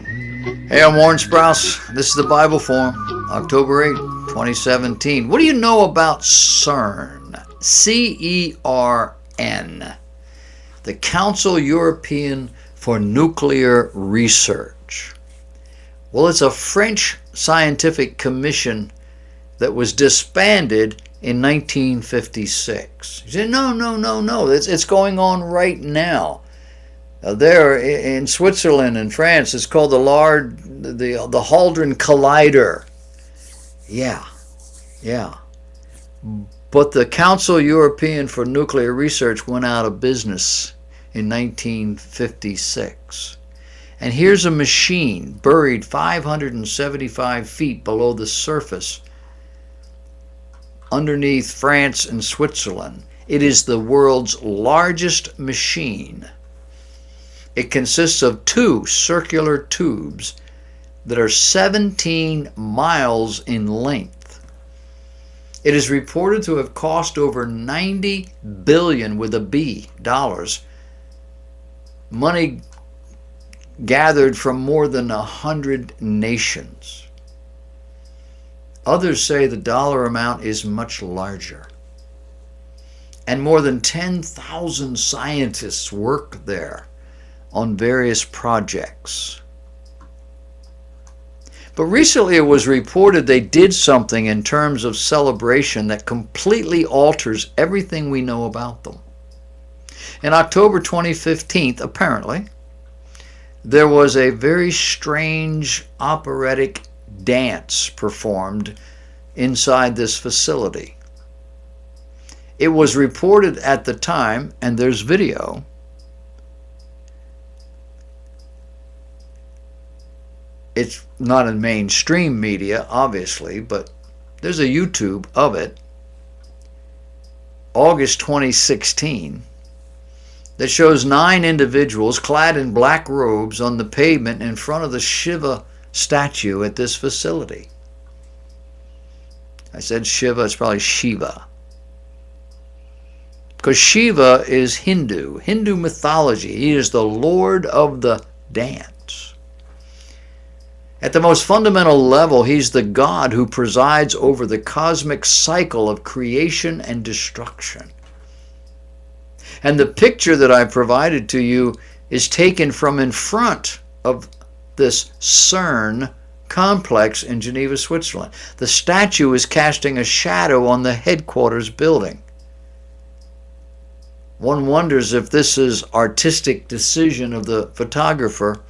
Hey, I'm Warren Sprouse. This is the Bible Forum, October 8, 2017. What do you know about CERN? CERN, the Council European for Nuclear Research. Well, it's a French scientific commission that was disbanded in 1956. You say, no. It's going on right now. There in Switzerland and France, it's called the Hadron Collider. Yeah. But the Council European for Nuclear Research went out of business in 1956. And here's a machine buried 575 feet below the surface underneath France and Switzerland. It is the world's largest machine. It consists of two circular tubes that are 17 miles in length. It is reported to have cost over $90 billion with a B dollars, money gathered from more than 100 nations. Others say the dollar amount is much larger. And more than 10,000 scientists work there on various projects. But recently it was reported they did something in terms of celebration that completely alters everything we know about them. In October 2015, apparently, there was a very strange operatic dance performed inside this facility. It was reported at the time, and there's video. It's not in mainstream media, obviously, but there's a YouTube of it, August 2016, that shows 9 individuals clad in black robes on the pavement in front of the Shiva statue at this facility. I said Shiva, it's probably Shiva. Because Shiva is Hindu mythology. He is the Lord of the dance. At the most fundamental level, he's the God who presides over the cosmic cycle of creation and destruction. And the picture that I provided to you is taken from in front of this CERN complex in Geneva, Switzerland. The statue is casting a shadow on the headquarters building. One wonders if this is artistic decision of the photographer,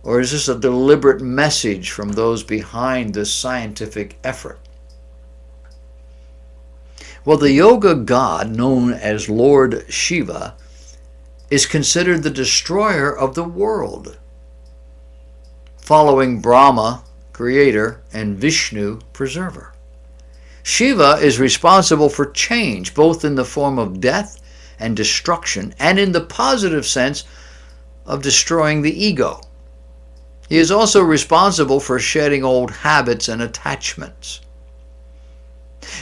or is this a deliberate message from those behind this scientific effort? Well, the yoga god known as Lord Shiva is considered the destroyer of the world, following Brahma, creator, and Vishnu, preserver. Shiva is responsible for change, both in the form of death and destruction, and in the positive sense of destroying the ego. He is also responsible for shedding old habits and attachments.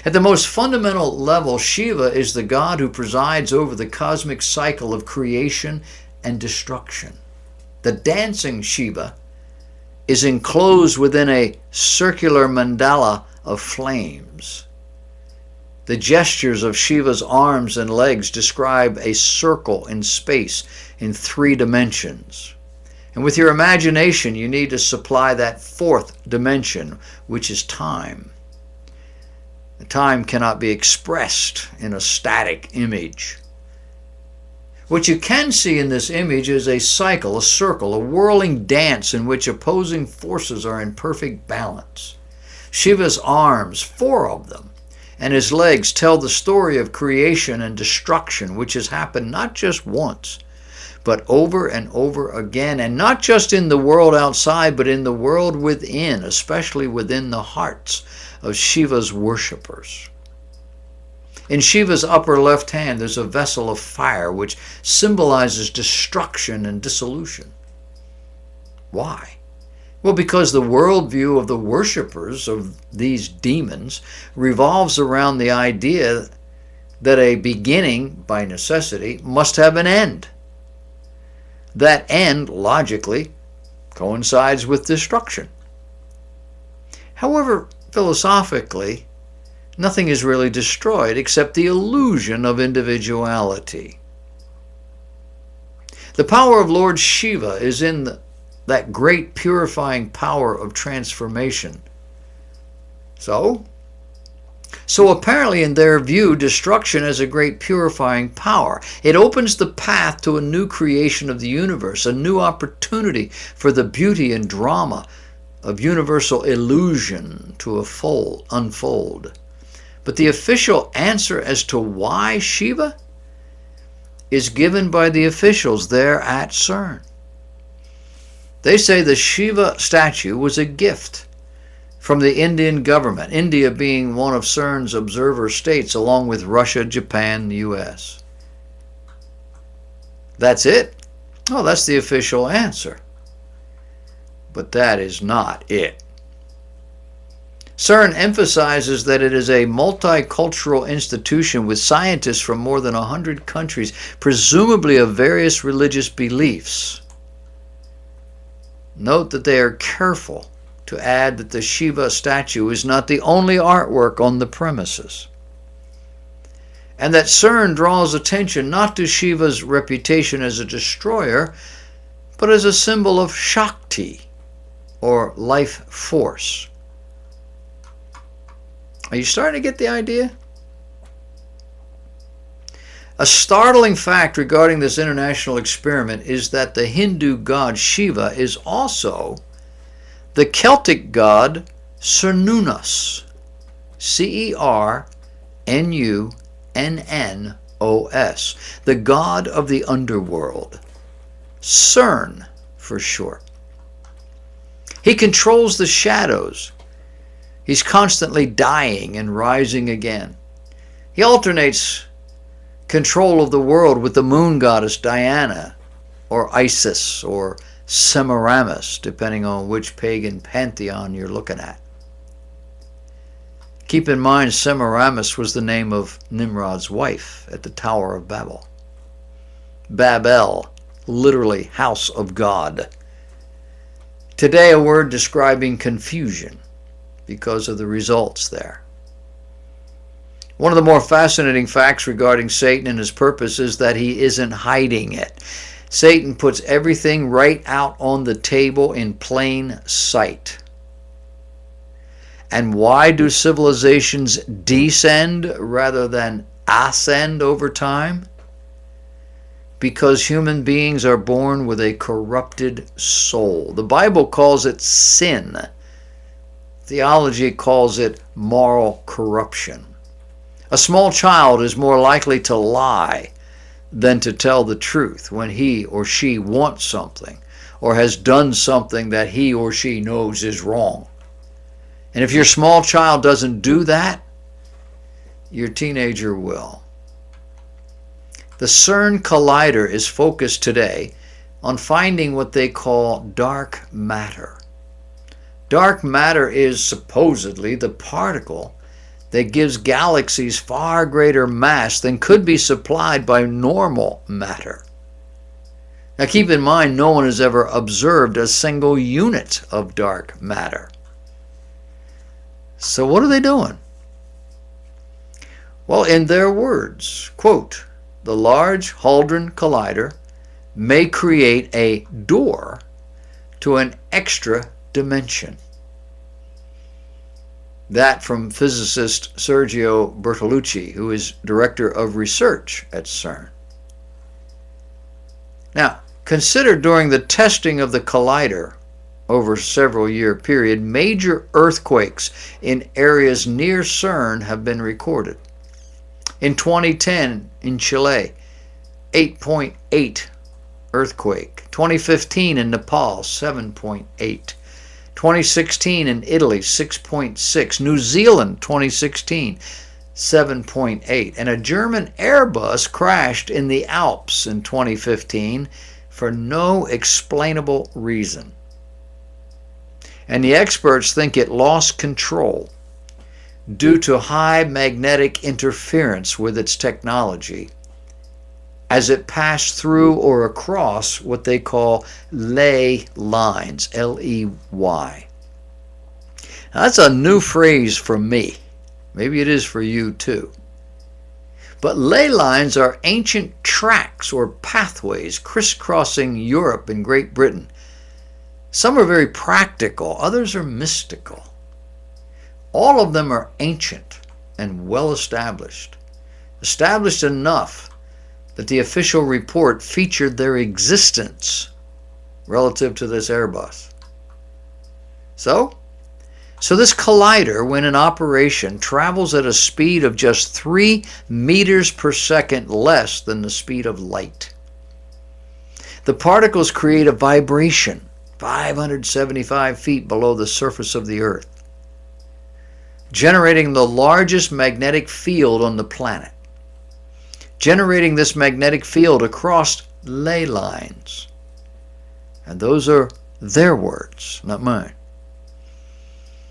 At the most fundamental level, Shiva is the God who presides over the cosmic cycle of creation and destruction. The dancing Shiva is enclosed within a circular mandala of flames. The gestures of Shiva's arms and legs describe a circle in space in 3 dimensions. And with your imagination, you need to supply that 4th dimension, which is time. The time cannot be expressed in a static image. What you can see in this image is a cycle, a circle, a whirling dance in which opposing forces are in perfect balance. Shiva's arms, 4 of them, and his legs tell the story of creation and destruction, which has happened not just once, but over and over again, and not just in the world outside, but in the world within, especially within the hearts of Shiva's worshippers. In Shiva's upper left hand, there's a vessel of fire which symbolizes destruction and dissolution. Why? Well, because the worldview of the worshippers of these demons revolves around the idea that a beginning, by necessity, must have an end. That end, logically, coincides with destruction. However, philosophically, nothing is really destroyed except the illusion of individuality. The power of Lord Shiva is in that great purifying power of transformation. So apparently in their view, destruction is a great purifying power. It opens the path to a new creation of the universe, a new opportunity for the beauty and drama of universal illusion to unfold. But the official answer as to why Shiva is given by the officials there at CERN. They say the Shiva statue was a gift from the Indian government, India being one of CERN's observer states along with Russia, Japan, and the US. That's it? Oh, that's the official answer. But that is not it. CERN emphasizes that it is a multicultural institution with scientists from more than 100 countries, presumably of various religious beliefs. Note that they are careful to add that the Shiva statue is not the only artwork on the premises, and that CERN draws attention not to Shiva's reputation as a destroyer, but as a symbol of Shakti, or life force. Are you starting to get the idea? A startling fact regarding this international experiment is that the Hindu god Shiva is also the Celtic god Cernunnos, Cernunnos, the god of the underworld, CERN for short. He controls the shadows. He's constantly dying and rising again. He alternates control of the world with the moon goddess Diana, or Isis, or Semiramis, depending on which pagan pantheon you're looking at. Keep in mind, Semiramis was the name of Nimrod's wife at the Tower of Babel. Babel, literally house of God. Today a word describing confusion because of the results there. One of the more fascinating facts regarding Satan and his purpose is that he isn't hiding it. Satan puts everything right out on the table in plain sight. And why do civilizations descend rather than ascend over time? Because human beings are born with a corrupted soul. The Bible calls it sin. Theology calls it moral corruption. A small child is more likely to lie than to tell the truth when he or she wants something or has done something that he or she knows is wrong. And if your small child doesn't do that, your teenager will. The CERN Collider is focused today on finding what they call dark matter. Dark matter is supposedly the particle that gives galaxies far greater mass than could be supplied by normal matter. Now keep in mind, no one has ever observed a single unit of dark matter. So what are they doing? Well, in their words, quote, the Large Hadron Collider may create a door to an extra dimension. That from physicist Sergio Bertolucci, who is director of research at CERN. Now, consider during the testing of the collider over a several year period, major earthquakes in areas near CERN have been recorded. In 2010 in Chile, 8.8 earthquake. 2015 in Nepal, 7.8. 2016 in Italy, 6.6. New Zealand, 2016, 7.8. And a German Airbus crashed in the Alps in 2015 for no explainable reason. And the experts think it lost control due to high magnetic interference with its technology as it passed through or across what they call ley lines, Ley. Now, that's a new phrase for me. Maybe it is for you too. But ley lines are ancient tracks or pathways crisscrossing Europe and Great Britain. Some are very practical, others are mystical. All of them are ancient and well established enough that the official report featured their existence relative to this Airbus. So this collider, when in operation, travels at a speed of just 3 meters per second less than the speed of light. The particles create a vibration 575 feet below the surface of the Earth, generating the largest magnetic field on the planet, generating this magnetic field across ley lines. And those are their words, not mine.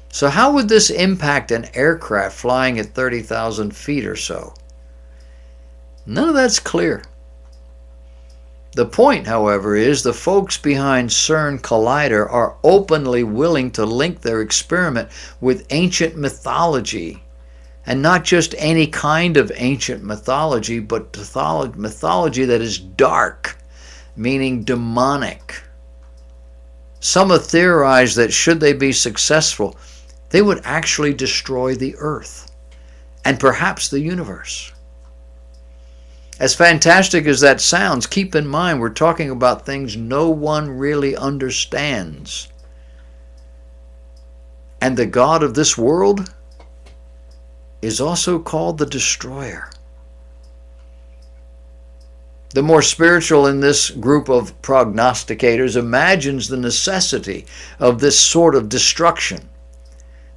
So how would this impact an aircraft flying at 30,000 feet or so? None of that's clear. The point, however, is the folks behind CERN Collider are openly willing to link their experiment with ancient mythology, and not just any kind of ancient mythology, but mythology that is dark, meaning demonic. Some have theorized that should they be successful, they would actually destroy the Earth and perhaps the universe. As fantastic as that sounds, keep in mind we're talking about things no one really understands. And the God of this world is also called the Destroyer. The more spiritual in this group of prognosticators imagines the necessity of this sort of destruction.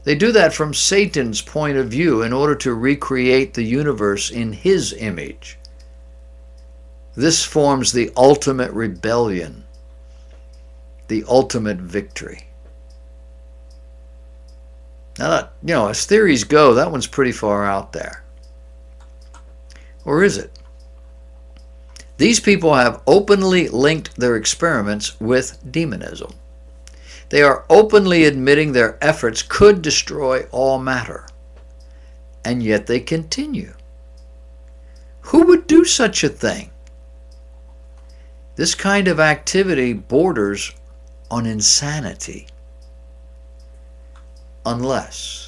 They do that from Satan's point of view in order to recreate the universe in his image. This forms the ultimate rebellion, the ultimate victory. Now, as theories go, that one's pretty far out there. Or is it? These people have openly linked their experiments with demonism. They are openly admitting their efforts could destroy all matter. And yet they continue. Who would do such a thing? This kind of activity borders on insanity. Unless